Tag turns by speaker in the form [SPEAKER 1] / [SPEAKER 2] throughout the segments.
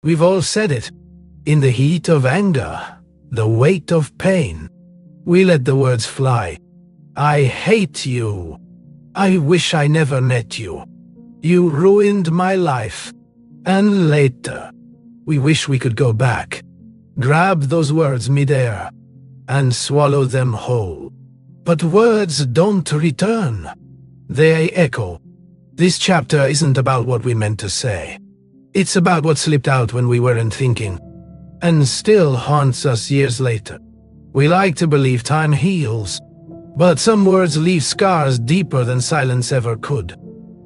[SPEAKER 1] We've all said it. In the heat of anger, the weight of pain, we let the words fly. I hate you. I wish I never met you. You ruined my life. And later, we wish we could go back, grab those words midair, and swallow them whole. But words don't return. They echo. This chapter isn't about what we meant to say. It's about what slipped out when we weren't thinking, and still haunts us years later. We like to believe time heals, but some words leave scars deeper than silence ever could.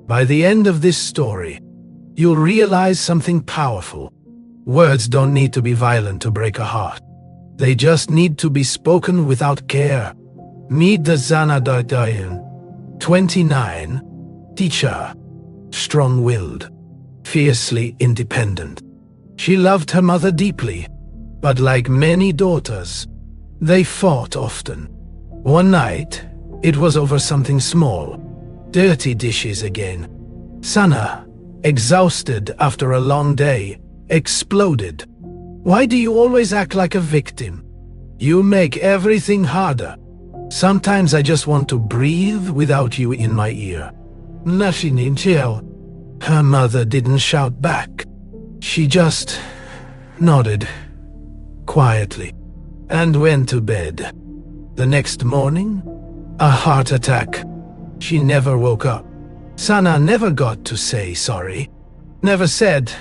[SPEAKER 1] By the end of this story, you'll realize something powerful. Words don't need to be violent to break a heart. They just need to be spoken without care. Meet the Zanadadayan, 29, teacher, strong-willed, fiercely independent. She loved her mother deeply, but like many daughters, they fought often. One night, it was over something small. Dirty dishes again. Sana, exhausted after a long day, exploded. Why do you always act like a victim? You make everything harder. Sometimes I just want to breathe without you in my ear. Nashininchel. Her mother didn't shout back. She just nodded quietly and went to bed. The next morning, a heart attack. She never woke up. Sana never got to say sorry. Never said,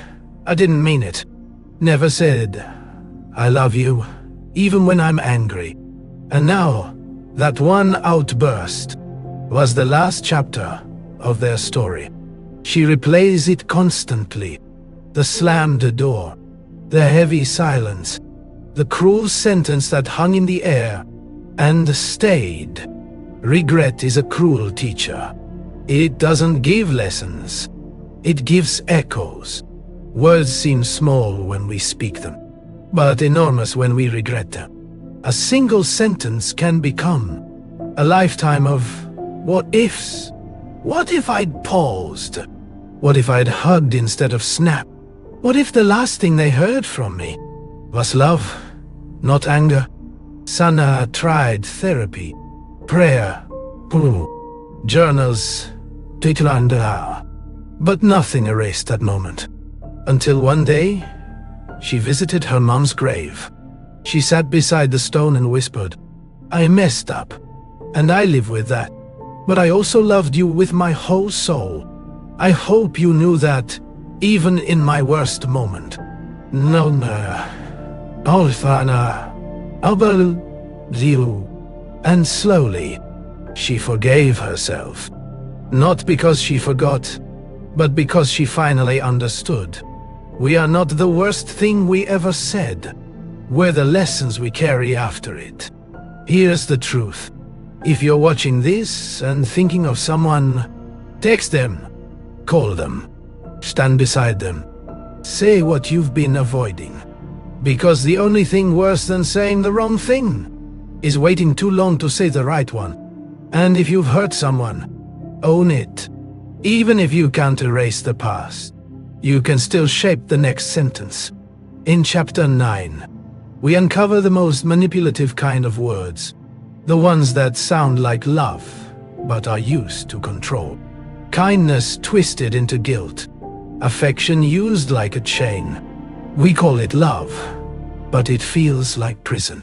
[SPEAKER 1] I didn't mean it. Never said, I love you, even when I'm angry. And now, that one outburst was the last chapter of their story. She replays it constantly. The slammed door, the heavy silence, the cruel sentence that hung in the air and stayed. Regret is a cruel teacher. It doesn't give lessons. It gives echoes. Words seem small when we speak them, but enormous when we regret them. A single sentence can become a lifetime of what-ifs. What if I'd paused? What if I'd hugged instead of snapped? What if the last thing they heard from me was love, not anger? Sana tried therapy, prayer, journals, but nothing erased that moment. Until one day, she visited her mom's grave. She sat beside the stone and whispered, I messed up, and I live with that. But I also loved you with my whole soul. I hope you knew that, even in my worst moment. And slowly, she forgave herself. Not because she forgot, but because she finally understood. We are not the worst thing we ever said. We're the lessons we carry after it. Here's the truth. If you're watching this and thinking of someone, text them, call them, stand beside them. Say what you've been avoiding. Because the only thing worse than saying the wrong thing is waiting too long to say the right one. And if you've hurt someone, own it. Even if you can't erase the past, you can still shape the next sentence. In Chapter 9, we uncover the most manipulative kind of words. The ones that sound like love, but are used to control. Kindness twisted into guilt. Affection used like a chain. We call it love, but it feels like prison.